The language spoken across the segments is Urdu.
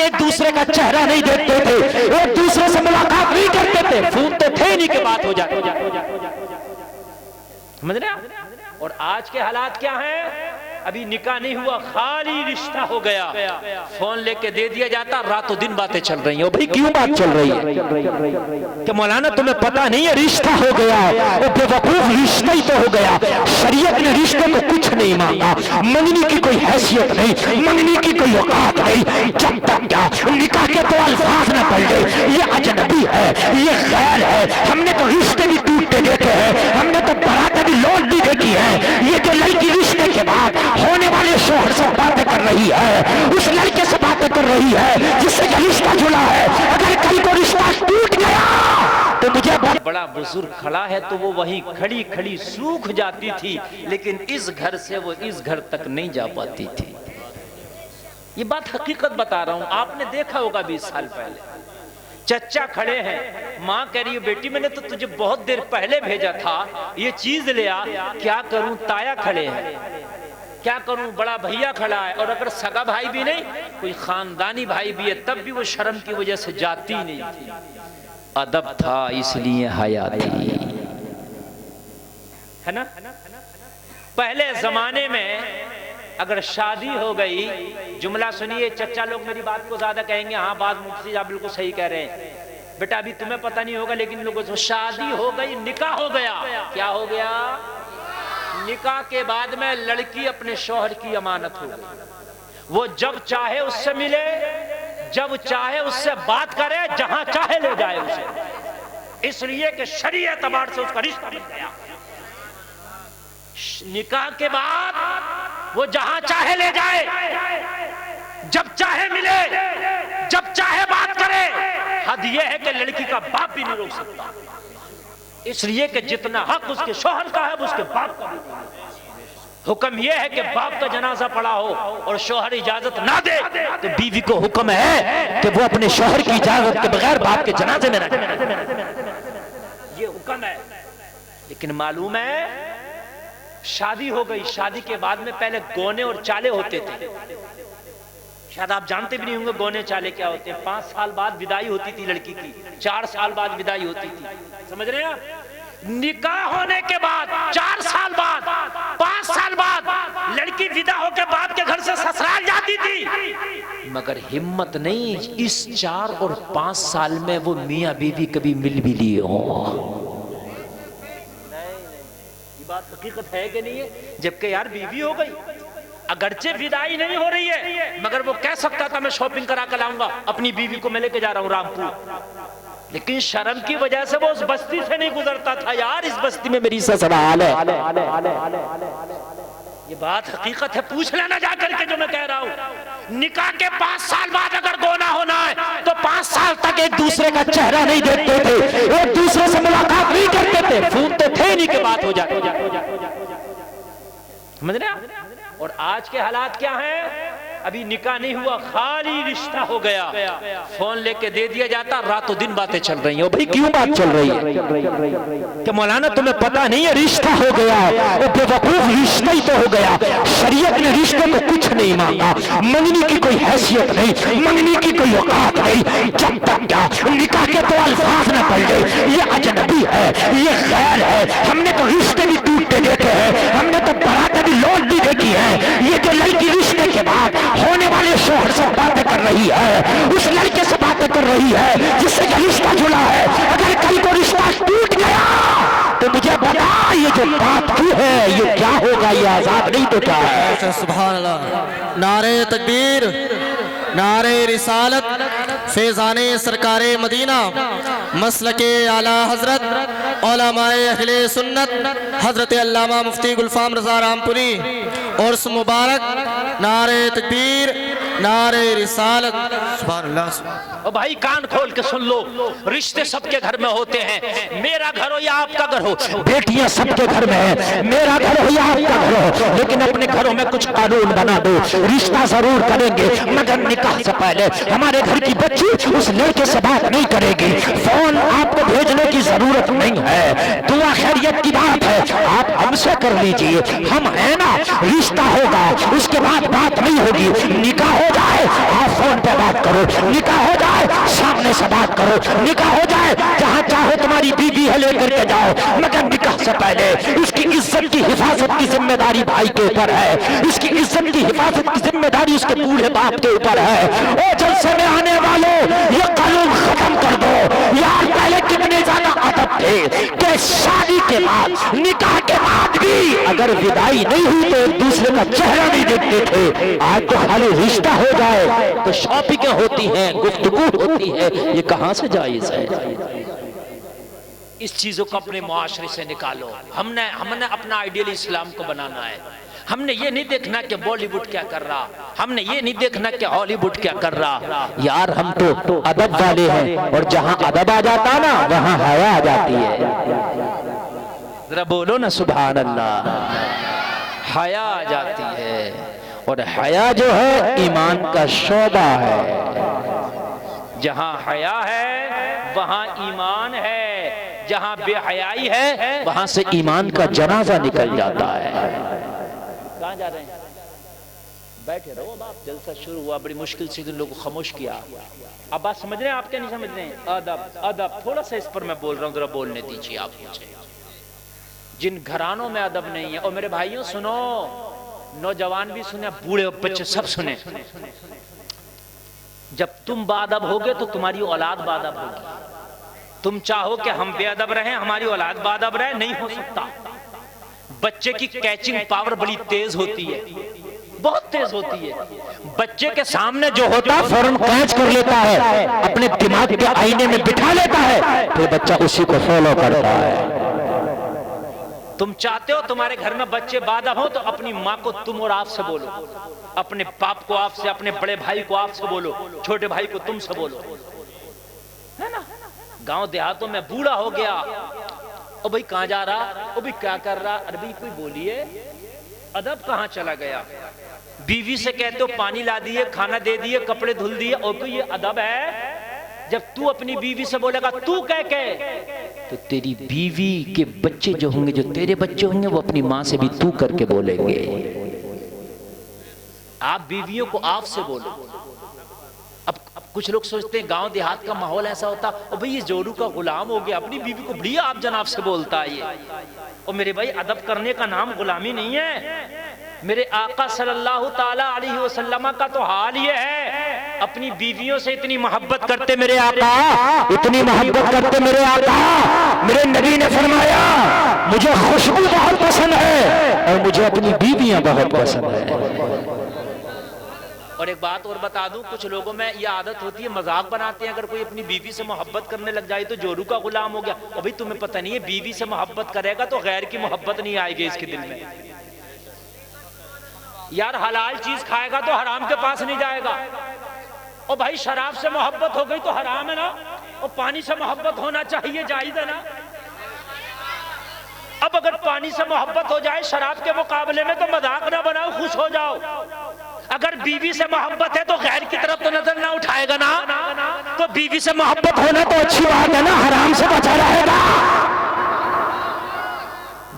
ایک دوسرے کا چہرہ نہیں دیکھتے تھے، ایک دوسرے سے ملاقات نہیں کرتے تھے، فون تو تھے نہیں کہ بات ہو جاتی۔ سمجھ رہے ہیں؟ اور آج کے حالات کیا ہیں؟ ابھی نکاح نہیں ہوا، خالی رشتہ ہو گیا، فون لے کے دے دیا جاتا، رات و دن باتیں چل رہی ہیں۔ بھئی کیوں بات چل رہی ہے؟ کہ مولانا تمہیں پتہ نہیں ہے رشتہ ہو گیا ہے، وہ بے وقوف رشتہ ہی تو ہو گیا۔ شریعت نے رشتے کو کچھ نہیں مانگا، منگنی کی کوئی حیثیت نہیں، منگنی کی کوئی اوقات نہیں، جب تک کیا نکاح کے تو الفاظ نہ پڑ گئے یہ اجنبی ہے، یہ غیر ہے۔ ہم نے تو رشتے بھی ٹوٹتے دیکھے ہیں، ہم نے تو براتیں بھی لوٹ بھی دیکھی ہے۔ یہ جو لڑکی رشتے کے بعد ہونے والے شوہر سے باتیں کر رہی ہے، اس لڑکے سے باتیں کر رہی ہے جس سے رشتہ جڑا ہے، اگر کل کو رشتہ ٹوٹ گیا تو مجھے بڑا بزرگ کھڑا ہے تو وہ وہیں کھڑی کھڑی سوکھ جاتی تھی، لیکن اس گھر سے وہ اس گھر تک نہیں جا پاتی تھی۔ یہ بات حقیقت بتا رہا ہوں، آپ نے دیکھا ہوگا 20 سال پہلے چچا کھڑے ہیں، ماں کہہ رہی ہے بیٹی میں نے تو تجھے بہت دیر پہلے بھیجا تھا، یہ چیز لے آ، کیا کروں؟ تایا کھڑے ہیں، کیا کروں؟ بڑا بھیا کھڑا ہے، اور اگر سگا بھائی بھی نہیں کوئی خاندانی بھائی بھی ہے تب بھی وہ شرم کی وجہ سے جاتی نہیں تھی۔ ادب تھا اس لیے حیا تھی، ہے نا؟ پہلے زمانے میں اگر شادی ہو گئی، جملہ سنیے، چچا لوگ میری بات کو زیادہ کہیں گے، ہاں بات مفتی صاحب بالکل صحیح کہہ رہے ہیں، بیٹا ابھی تمہیں پتہ نہیں ہوگا لیکن لوگوں سے شادی ہو گئی، نکاح ہو گیا، کیا ہو گیا؟ نکاح کے بعد میں لڑکی اپنے شوہر کی امانت ہو گئی، وہ جب چاہے اس سے ملے، جب چاہے اس سے بات کرے، جہاں چاہے لے جائے اسے، اس لیے کہ شرعی اعتبار سے اس کا رشتہ بن گیا۔ نکاح کے بعد وہ جہاں چاہے لے جائے، جب چاہے ملے، جب چاہے بات کرے، حد یہ ہے کہ لڑکی کا باپ بھی نہیں روک سکتا، اس لیے کہ جتنا حق اس کے شوہر کا ہے اس کے باپ کا بھی نہیں۔ حکم یہ ہے کہ باپ کا جنازہ پڑا ہو اور شوہر اجازت نہ دے تو بیوی کو حکم ہے کہ وہ اپنے شوہر کی اجازت کے بغیر باپ کے جنازے میں نہ جائے، یہ حکم ہے۔ لیکن معلوم ہے شادی ہو گئی، شادی کے بعد میں پہلے گونے اور چالے ہوتے تھے، شاید آپ جانتے بھی نہیں ہوں گے گونے چالے کیا ہوتے ہیں۔ 5 سال بعد بدائی ہوتی تھی لڑکی کی، 4 سال بعد بدائی ہوتی تھی، سمجھ رہے ہیں؟ نکاح ہونے کے بعد 4 سال بعد، 5 سال بعد لڑکی ودا ہو کے باپ کے گھر سے سسرال جاتی تھی، مگر ہمت نہیں اس 4 اور 5 سال میں وہ میاں بیوی کبھی مل بھی لیے ہوں۔ بات حقیقت ہے کہ نہیں ہے؟ جبکہ یار بیوی ہو گئی، اگرچہ ودائی نہیں ہو رہی ہے مگر وہ کہہ سکتا تھا میں شاپنگ کرا کے لاؤں گا، اپنی بیوی کو میں لے کے جا رہا ہوں رامپور، لیکن شرم کی وجہ سے وہ اس بستی سے نہیں گزرتا تھا، یار اس بستی میں میری سسرال ہے۔ یہ بات حقیقت ہے، پوچھ لینا جا کر کے جو میں کہہ رہا ہوں۔ نکاح کے 5 سال بعد اگر گونا ہونا ہے تو 5 سال تک ایک دوسرے کا چہرہ نہیں دیکھتے تھے، ایک دوسرے سے ملاقات نہیں کرتے تھے، فون تو تھے نہیں کہ بات ہو جاتی۔ سمجھ رہے ہیں؟ اور آج کے حالات کیا ہیں؟ ابھی نکاح نہیں ہوا، خالی رشتہ ہو گیا، فون لے کے دے دیا جاتا، رات و دن باتیں چل رہی ہیں۔ بھئی کیوں بات چل رہی ہے؟ کہ مولانا تمہیں پتہ نہیں ہے رشتہ ہو گیا ہے، وہ بے وقوف رشتہ ہی تو ہو گیا۔ شریعت نے رشتے کو کچھ نہیں مانگا، منگنی کی کوئی حیثیت نہیں، منگنی کی کوئی اوقات نہیں، جب تک کیا نکاح کے تو الفاظ نہ پڑ گئے یہ اجنبی ہے، یہ غیر ہے۔ ہم نے تو رشتے بھی ٹوٹتے دیکھے ہیں، ہم نے تو براتیں بھی لوٹ بھی دیکھی ہے۔ یہ جو لڑکی رشتے کے بعد ہونے والے شوہر سے باتیں کر رہی ہے، اس لڑکے سے باتیں کر رہی ہے جس سے رشتہ جڑا ہے، اگر کل کو رشتہ ٹوٹ گیا تو مجھے بتا یہ جو بات کی ہے یہ کیا ہوگا، یہ عذاب نہیں تو کیا ہے؟ سبحان اللہ، نعرہ تکبیر، نعرہ رسالت، فیضان سرکار مدینہ، مسلک اعلیٰ حضرت علماء اہل سنت حضرت علامہ مفتی گلفام رضا رامپوری اور اس مبارک نعرہ تکبیر، نعرہ رسالت۔ سبحان اللہ۔ اور بھائی کان کھول کے سن لو، رشتے سب کے گھر میں ہوتے ہیں، میرا گھر ہو یا آپ کا گھر ہو، بیٹیاں سب کے گھر میں ہیں، میرا گھر ہو یا آپ کا گھر ہو، لیکن اپنے گھروں میں کچھ قانون بنا دو، رشتہ ضرور کریں گے مگر نکاح سے پہلے ہمارے گھر کی بچی اس لڑکے سے بات نہیں کرے گی، فون آپ کو بھیجنے کی ضرورت نہیں ہے، دعا خیریت کی بات ہے آپ ہم سے کر لیجئے، ہم ہیں نا، رشتہ ہوگا اس کے بعد بات نہیں ہوگی، نکاح ہو جائے آپ فون پہ بات کرو، نکاح ہو جائے سامنے سے بات کرو، نکاح ہو جائے جہاں چاہو تمہاری بیوی ہے لے کر کے جاؤ، مگر نکاح سے پہلے اس کی عزت کی حفاظت کی ذمہ داری بھائی کے اوپر ہے، اس کی عزت کی حفاظت کی ذمہ داری اس کے بوڑھے باپ کے اوپر ہے۔ او جلسے میں آنے والوں یہ قانون ختم کر دو، یار پہلے کتنے زیادہ ادب تھے کہ شادی کے بعد نکاح کے بعد بھی اگر وداعی نہیں ہوئی تو ایک دوسرے کا چہرہ نہیں دیکھتے تھے، آج تو خالی رشتہ ہو جائے تو شاپنگیں ہوتی ہیں، گفتگو ہوتی ہے، یہ کہاں سے جائز ہے؟ اس چیزوں کو اپنے معاشرے سے نکالو۔ ہم نے اپنا آئیڈیل اسلام کو بنانا ہے۔ ہم نے یہ نہیں دیکھنا کہ بالی ووڈ کیا کر رہا، ہم نے یہ نہیں دیکھنا کہ ہالی ووڈ کیا کر رہا۔ یار ہم تو ادب والے ہیں، اور جہاں ادب آ جاتا نا وہاں حیا آ جاتی ہے۔ ذرا بولو نا سبحان اللہ، حیا آ جاتی ہے۔ اور حیا جو ہے ایمان کا شعبہ ہے۔ جہاں حیا ہے وہاں ایمان ہے، جہاں بے حیائی ہے وہاں سے ایمان کا جنازہ نکل جاتا ہے۔ کہاں جا رہے ہیں؟ بیٹھے رہو، اب آپ جلسہ شروع ہوا، بڑی مشکل سے ان لوگوں کو خاموش کیا۔ اب بات سمجھ رہے ہیں آپ کیا نہیں سمجھ رہے ہیں؟ ادب ادب، تھوڑا سا اس پر میں بول رہا ہوں، ذرا بولنے دیجیے آپ مجھے۔ جن گھرانوں میں ادب نہیں ہے، اور میرے بھائیوں سنو، نوجوان بھی سنیں، بوڑھے بچے سب سنیں، جب تم بادب ہوگے تو تمہاری اولاد بادب ہوگی۔ تم چاہو کہ ہم بے ادب رہیں، ہماری اولاد بادب رہے، نہیں ہو سکتا۔ بچے کی کیچنگ پاور بڑی تیز ہوتی ہے، بہت تیز ہوتی ہے۔ بچے کے سامنے جو ہوتا فوراً کیچ کر لیتا ہے، اپنے دماغ کے آئینے میں بٹھا لیتا ہے، پھر بچہ اسی کو فالو کرتا ہے۔ تم چاہتے ہو تمہارے گھر میں بچے بادب ہوں تو اپنی ماں کو تم اور آپ سے بولو، اپنے باپ کو آپ سے، اپنے بڑے بھائی کو آپ سے بولو، چھوٹے بھائی کو تم سے بولو، ہے نا؟ گاؤں دیہاتوں میں بوڑھا ہو گیا، او بھائی کہاں جا رہا، او بھائی کیا کر رہا، ارے بھائی کوئی بولیے، ادب کہاں چلا گیا؟ بیوی سے کہتے ہو پانی لا دیے، کھانا دے دیے، کپڑے دھل دیے، اور کوئی یہ ادب ہے؟ جب تو اپنی بیوی سے بولے گا تو تو تیری بیوی کے بچے جو ہوں گے، جو تیرے بچے ہوں گے، وہ اپنی ماں سے بھی تو کر کے بولیں گے۔ آپ بیویوں کو آپ سے بولو۔ اب کچھ لوگ سوچتے ہیں گاؤں دیہات کا ماحول ایسا ہوتا، اور بھئی یہ جورو کا غلام ہو گیا، اپنی بیوی کو بڑی آپ جناب سے بولتا ہے یہ۔ اور میرے بھائی ادب کرنے کا نام غلامی نہیں ہے۔ میرے آقا صلی اللہ تعالی علیہ وسلم کا تو حال یہ ہے، اپنی بیویوں سے اتنی محبت کرتے میرے آقا، اتنی محبت کرتے میرے آقا، میرے نبی نے فرمایا مجھے خوشبو بہت پسند ہے اور مجھے اپنی بیویاں بہت پسند ہے۔ اور ایک بات اور بتا دوں، کچھ لوگوں میں یہ عادت ہوتی ہے، مذاق بناتے ہیں، اگر کوئی اپنی بیوی سے محبت کرنے لگ جائے تو جورو کا غلام ہو گیا۔ ابھی تمہیں پتہ نہیں ہے، بیوی سے محبت کرے گا تو غیر کی محبت نہیں آئے گی اس کے دل میں۔ یار حلال چیز کھائے گا تو حرام کے پاس نہیں جائے گا۔ اور بھائی شراب سے محبت ہو گئی تو حرام ہے نا، اور پانی سے محبت ہونا چاہیے، جائز ہے نا۔ اب اگر پانی سے محبت ہو جائے شراب کے مقابلے میں تو مذاق نہ بناؤ، خوش ہو جاؤ۔ اگر بیوی سے محبت ہے تو غیر کی طرف تو نظر نہ اٹھائے گا نا، تو بیوی سے محبت ہونا تو اچھی بات ہے نا، حرام سے بچا رہے گا۔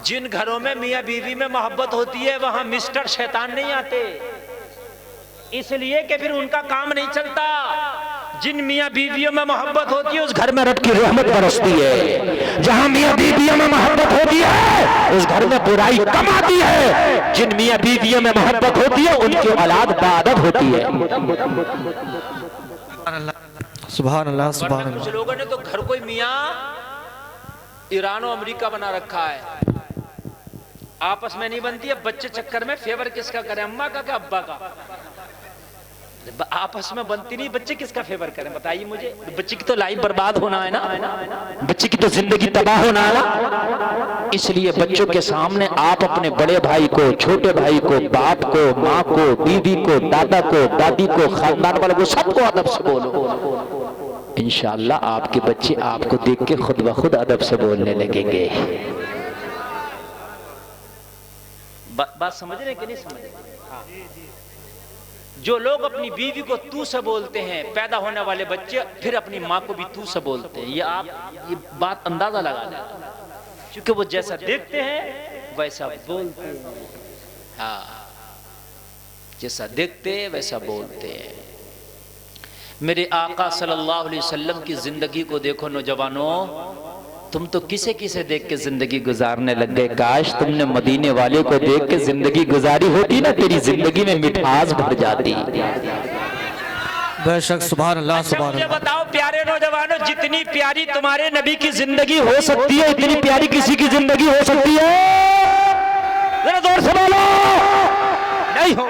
جن گھروں میں میاں بیوی میں محبت ہوتی ہے وہاں مسٹر شیطان نہیں آتے، اس لیے کہ پھر ان کا کام نہیں چلتا۔ جن میاں بیویوں میں محبت ہوتی ہے اس گھر میں رب کی رحمت برستی ہے۔ جہاں میاں بیویوں میں محبت ہوتی ہے اس گھر میں برائی کم آتی ہے۔ جن میاں بیویوں میں محبت ہوتی ہے ان کی اولاد باادب ہوتی ہے۔ سبحان اللہ سبحان اللہ۔ کچھ لوگوں نے تو گھر کوئی میاں ایران و امریکہ بنا رکھا ہے، آپس میں نہیں بنتی ہے، بچے چکر میں فیور کس کا کریں، اماں کا کہ ابا کا؟ آپس میں بنتی نہیں، بچے کس کا فیور کریں بتائیے مجھے؟ بچے کی تو لائف برباد ہونا ہے نا، بچے کی تو زندگی تباہ ہونا ہے نا۔ اس لیے بچوں کے سامنے آپ اپنے بڑے بھائی کو، چھوٹے بھائی کو، باپ کو، ماں کو، بیوی کو، دادا کو، دادی کو، خاندان والوں کو، سب کو ادب سے بولو۔ انشاءاللہ آپ کے بچے آپ کو دیکھ کے خود بخود ادب سے بولنے لگیں گے۔ بات سمجھ رہے ہیں کہ نہیں سمجھ رہے؟ جو لوگ اپنی بیوی کو تو سے بولتے ہیں، پیدا ہونے والے بچے پھر اپنی ماں کو بھی تو سے بولتے ہیں۔ یہ آپ یہ بات اندازہ لگا لیں، کیونکہ وہ جیسا دیکھتے ہیں ویسا بولتے ہیں۔ جیسا دیکھتے ویسا بولتے ہیں۔ میرے آقا صلی اللہ علیہ وسلم کی زندگی کو دیکھو نوجوانوں، تم تو کسے کسے دیکھ کے زندگی گزارنے لگ گئے، کاش تم نے مدینے والے کو دیکھ کے زندگی گزاری ہوتی نا، تیری زندگی میں مٹھاس بھر جاتی۔ بے شک سبحان اللہ سبحان مجھے اللہ۔ بتاؤ پیارے نوجوانوں، جتنی پیاری تمہارے نبی کی زندگی ہو سکتی ہے اتنی پیاری کسی کی زندگی ہو سکتی ہے؟ ذرا زور سے بولو۔ نہیں ہو۔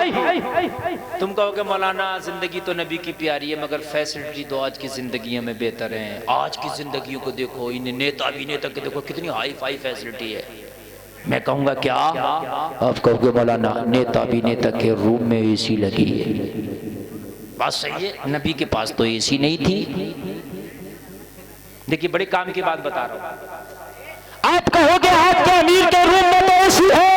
تم کہو کہ مولانا زندگی تو نبی کی پیاری ہے مگر فیسلٹی تو آج کی زندگیوں میں بہتر ہیں۔ آج کی زندگیوں کو دیکھو، انہیں نیتا بھی نیتا کے دیکھو کتنی ہائی فائی فیسلٹی ہے۔ میں کہوں گا کیا؟ آپ کہو کہ مولانا نیتا بھی نیتا کے روم میں اے سی لگی ہے۔ بات صحیح ہے، نبی کے پاس تو اے سی نہیں تھی۔ دیکھیے بڑے کام کی بات بتا رہا ہوں، آپ کہو کہ آپ کے امیر کے روم میں تو اے سی ہے،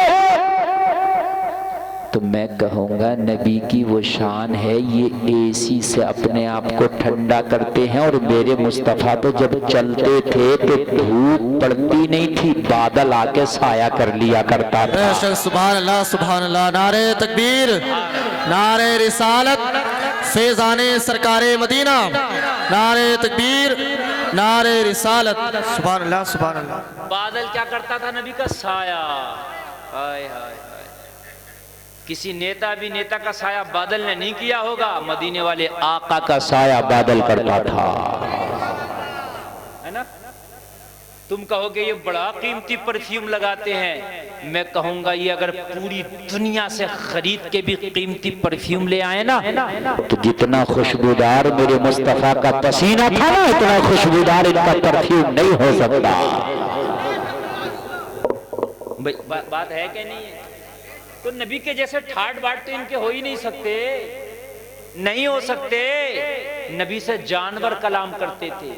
تو میں کہوں گا نبی کی وہ شان ہے، یہ اے سی سے اپنے آپ کو ٹھنڈا کرتے ہیں، اور میرے مصطفیٰ تو جب چلتے تھے تو دھوپ پڑتی نہیں تھی، بادل آ کے سایہ کر لیا کرتا بے تھا۔ شک سبحان اللہ سبحان اللہ۔ نعرہ تکبیر، نعرہ رسالت، فیضان سرکار مدینہ، نعرہ تکبیر، نعرہ رسالت، سبحان اللہ سبحان اللہ۔ بادل کیا کرتا تھا نبی کا؟ سایہ۔ ہائے ہائے، کسی نیتا بھی نیتا کا سایہ بادل نے نہیں کیا ہوگا، مدینے والے آقا کا سایہ بادل کرتا تھا، ہے نا؟ تم کہو کہ یہ بڑا قیمتی پرفیوم لگاتے ہیں، میں کہوں گا یہ اگر پوری دنیا سے خرید کے بھی قیمتی پرفیوم لے آئے نا تو جتنا خوشبودار میرے مصطفیٰ کا پسینہ تھا نا اتنا خوشبودار ان کا پرفیوم نہیں ہو سکتا۔ بات ہے کہ نہیں ہے؟ تو نبی کے جیسے ٹھاٹ باٹ تو ان کے ہو ہی نہیں سکتے، نہیں ہو سکتے۔ نبی سے جانور کلام کرتے تھے۔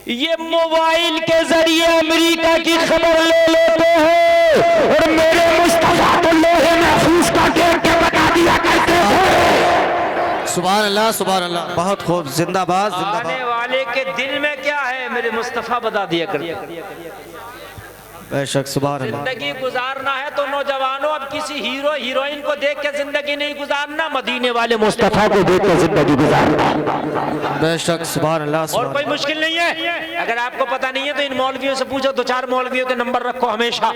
یہ موبائل کے ذریعے امریکہ کی خبر لے لیتے ہیں اور میرے مصطفیٰ تو لوہے محفوظ کا ٹیک کے بتا دیا کرتے تھے۔ سبحان اللہ سبحان اللہ، بہت خوب، زندہ باد زندہ آنے باد۔ والے کے دل میں کیا ہے میرے مصطفیٰ بتا دیا کرتے تھے۔ بے شک سبحان اللہ۔ زندگی گزارنا ہے تو نوجوانوں اب کسی ہیرو ہیروئن کو دیکھ کے زندگی نہیں گزارنا، مدینے والے مصطفیٰ کو دیکھ کے زندگی گزارنا۔ بے شک سبحان اللہ اور سبحان کوئی اللہ۔ مشکل نہیں ہے، اگر آپ کو پتہ نہیں ہے تو ان مولویوں سے پوچھو، دو چار مولویوں کے نمبر رکھو ہمیشہ۔